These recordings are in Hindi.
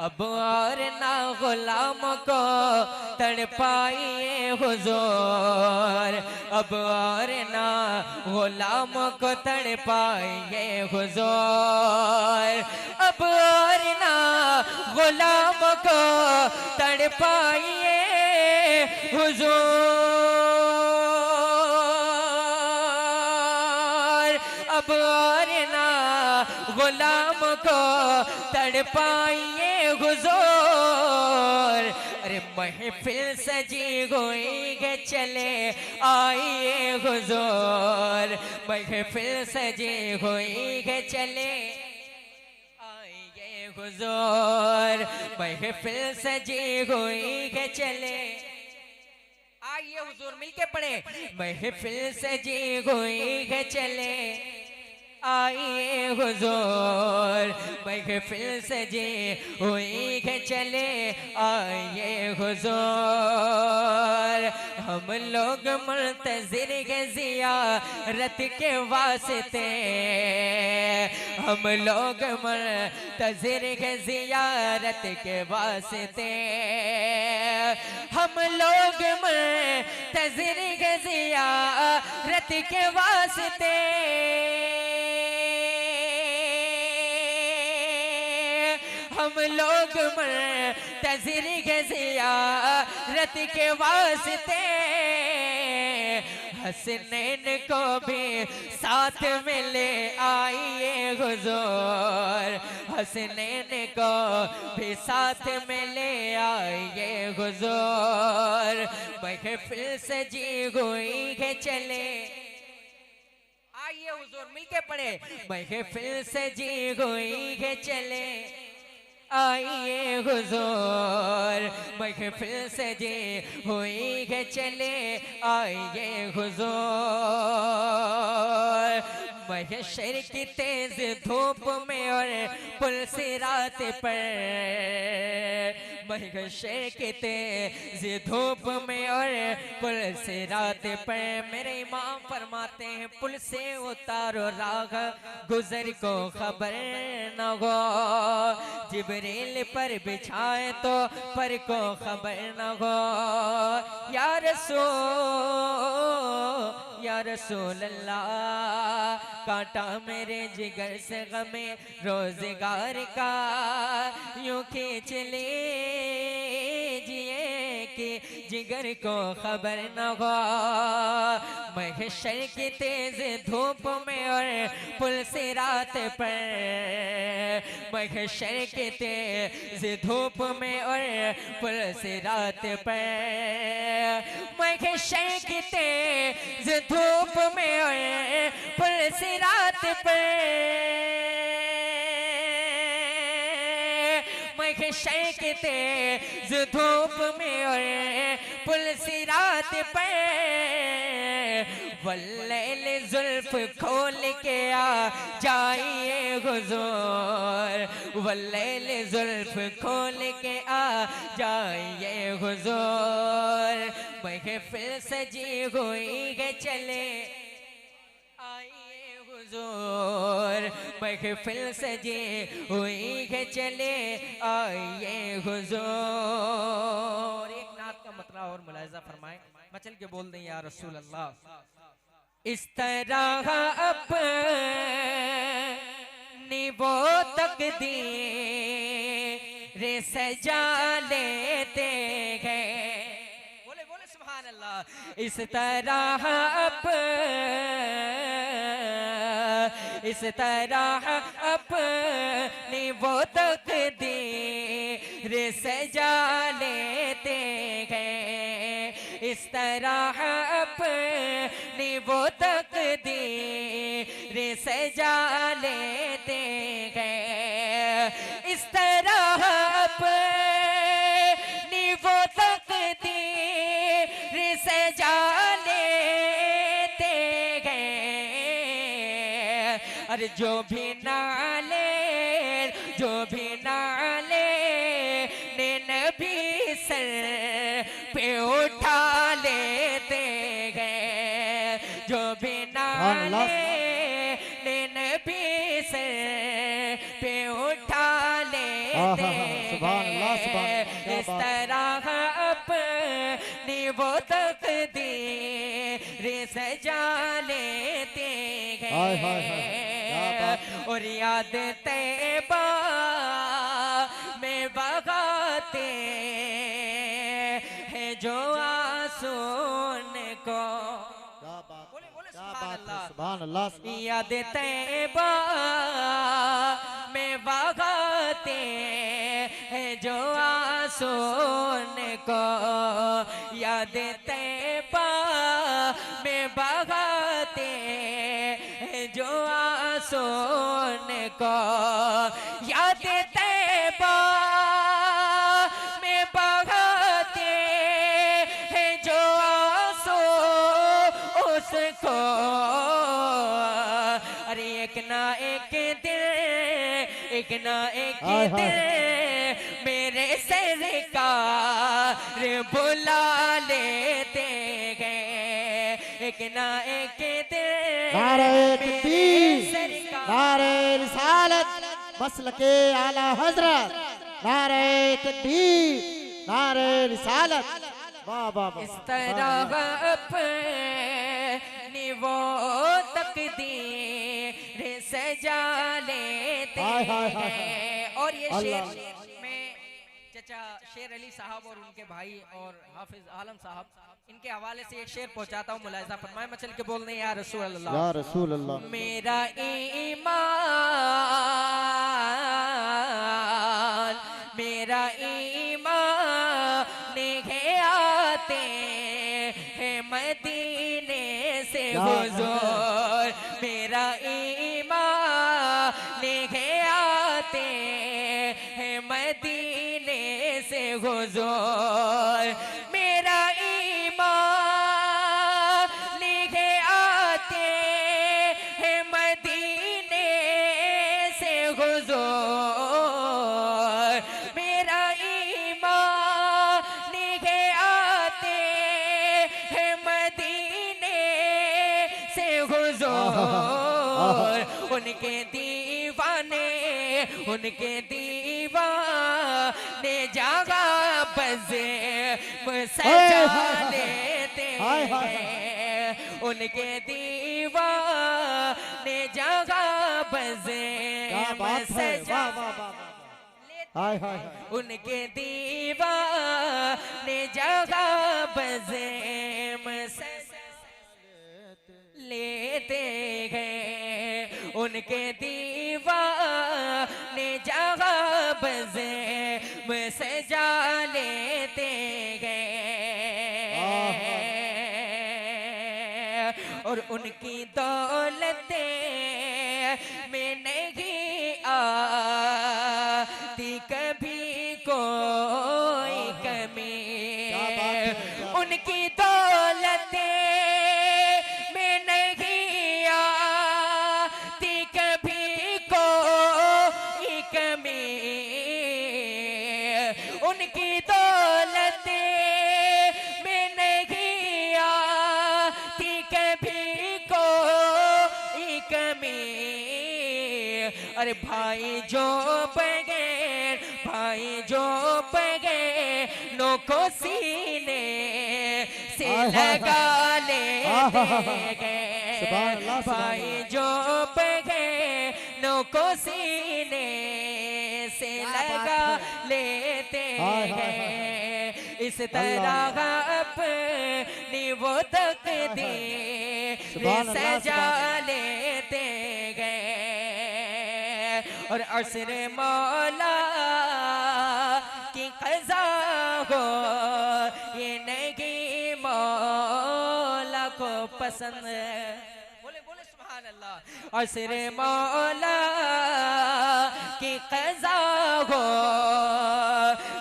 अब और ना गुलाम को तड़पाइए हुजूर, अब और ना गुलाम को तड़पाइए हुजूर, अब और ना गुलाम को तड़पाइए हुजूर, अब और ना गुलाम को तड़पाइए हुजूर। अरे महफिल सजी हुई है चले आइए हुजूर, महफिल सजी हुई है चले आइए हुजूर, महफिल सजी हुई है चले आइए हुजूर। मिलके पढ़े, महफिल सजी हुई है चले आइए हुजूर, महफिल सजी हुई है चले आइए हुजूर। हम लोग मुंतज़िर है ज़ियारत के वास्ते, हम लोग मुंतज़िर है ज़ियारत के वास्ते, हम लोग मुंतज़िर है ज़ियारत के वास्ते, हम लोग मुंतज़िर है ज़ियारत के वास्ते। हसनैन को भी साथ में ले आइए हुजूर, हसनैन को भी साथ में ले आइए हुजूर। महफिल सजी हुई है चले आइए हुजूर। मिलके पढ़े, महफिल सजी हुई है चले आइए हुजूर, महफिल सजी हुई है चले आइए हुजूर। महशर की तेज धूप में और पुलसिरात पर, महशर की तेज धूप में और पुलसिरात पर मेरे इमाम फरमाते हैं पुल से उतारो राग गुजर को खबर न हो, जिब्रील पर बिछाए तो पर को खबर न हो। या रसूल अल्लाह, कांटा मेरे जिगर से गमे रोजगार का यूं खींच लीजिए कि जिगर को खबर न हो। महशर की तेज धूप में और पुलसिरात पर, महशर की तेज धूप में और पुलसिरात पर, महशर की तेज धूप में और पुलसिरात पर, महशर की तेज धूप में और पुलसिरात पर। वल्लैल जुल्फ खोल के आ जाइए हुजूर, वल्लैल जुल्फ खोल के आ जाइए हुजूर। महफिल सजी हुई है चले आइए हुजूर, महफिल सजी हुई है चले आइए हुजूर। एक नात का मतला और मुलाहिजा फरमाएं, मचल के बोल दें या रसूल अल्लाह। इस तरह अपनी वो तकदीर सजा लेते हैं, बोले बोले सुभान अल्लाह। इस तरह अपनी वो तकदीर सजा लेते हैं, इस तरह अपनी वो तकदीर सजा लेते हैं, इस तरह अपनी वो तकदीर सजा लेते हैं। अरे जो भी नाले नबी सर पे उठा लेते हैं, जो भी नाले नबी सर पे उठा लेते हैं। हैं। इस तरह अपनी वो तकदीर सजा लेते हैं और याद तैबा में बगाते हैं जो आंसुओं को। सुभान अल्लाह। याद तैबा में बगाते हैं जो आंसुओं को। याद तैबा में बगाते हैं जो आंसुओं को। याद तैबा में बगाते हैं जो आंसू उसको। अरे एक ना एक दिन मेरे सरकार बुला लेते हैं। एक ना एक दिन नारे तकबीर, नारे रिसालत, मसलके आला हजरत, नारे तकबीर, नारे रिसालत। वाह वाह वाह। इस तरह अपनी वो तकदीर सजा लेते हैं। और ये शेर में चचा शेर अली साहब और उनके भाई और हाफिज आलम साहब इनके हवाले से एक शेर पहुंचाता हूँ, मुलाहिजा फरमाए। मचल के बोलने या रसूल अल्लाह, या रसूल अल्लाह। मेरा ईमान, मेरा ईमान लेके आते हैं मदीने से हुजूर। मेरा ईमान लेके आते हैं मदीने से हुजूर। मेरा ईमान लेके आते हैं मदीने से हुजूर। मेरा ईमान लेके आते हैं मदीने से हुजूर। उनके दीवाने जगह बजे सजा लेते हैं। उनके दीवाने जगह बजे सजा उनके दीवाने जगह बजे लेते हैं। उनके दीवाने जगह बजे सजा लेते हैं। और उनकी दौलते में नहीं आती कभी कोई कमी। उनकी दौलते में नहीं आती कभी कोई कमी। उनकी दौलते में नहीं आती कभी कोई कमी। अरे भाई जो बगैर नो को सीने से लगा लेते हैं। भाई जो बगैर नो को सीने से लगा लेते हैं। इस तरह अपनी वो तकदीर सजा लेते हैं। और असर मौला की क़ज़ा हो ये नहीं मौला को पसंद। बोले बोले सुभान अल्लाह। असर मौला की क़ज़ा हो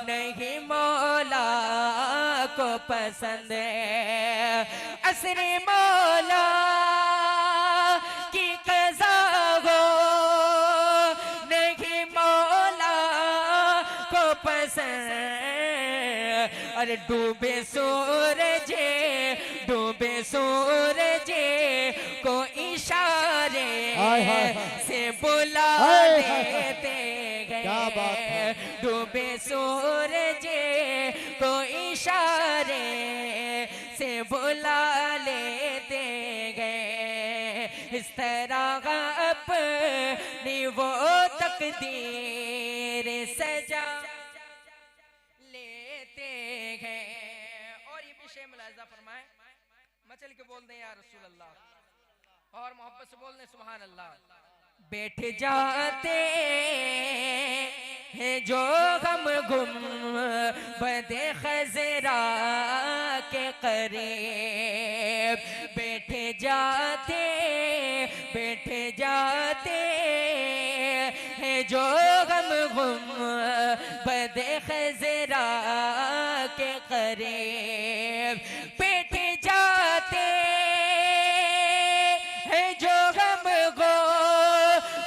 नहीं मौला को पसंद। असर मौला की क़ज़ा हो नहीं मौला को पसंद। अरे डूबे सूरज को इशारे से बुला लेते हैं। क्या बात है। डूबे सूरज को इशारे से बुला लेते गए, इस तरह अपनी वो तकदीर सजा लेते हैं। और ये भी शेर मुलाहिजा फरमाए, मचल के बोल दें या रसूल अल्लाह, और मोहब्बत से बोल दें सुभान अल्लाह। बैठ जाते हैं जो गम गुम बदे खजरा के करीब, बैठ जाते हैं जो गम गुम बदे खजरा के करीब, बैठ जाते हैं जो गम गो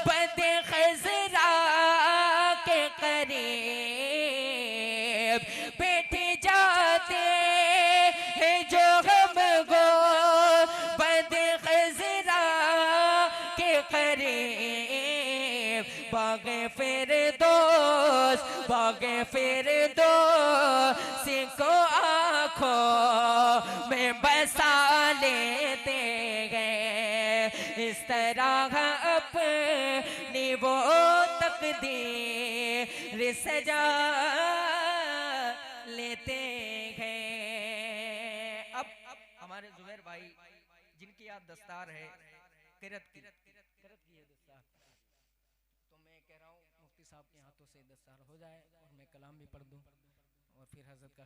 बदे खजरा के करीब, बैठ जाते हैं जो गम गो बदे खजरा के करीब, बागे फिरदौस को आँखों में बसा लेते गए, इस तरह अपनी वो तकदीर सजा लेते गए। अब हमारे जुबैर भाई जिनकी याद दस्तार है किरत की है दस्तार, तो मैं कह रहा हूँ मुफ्ती साहब के हाथों से दस्तार हो जाए और मैं कलाम भी पढ़ दूँ और फिर हजरत का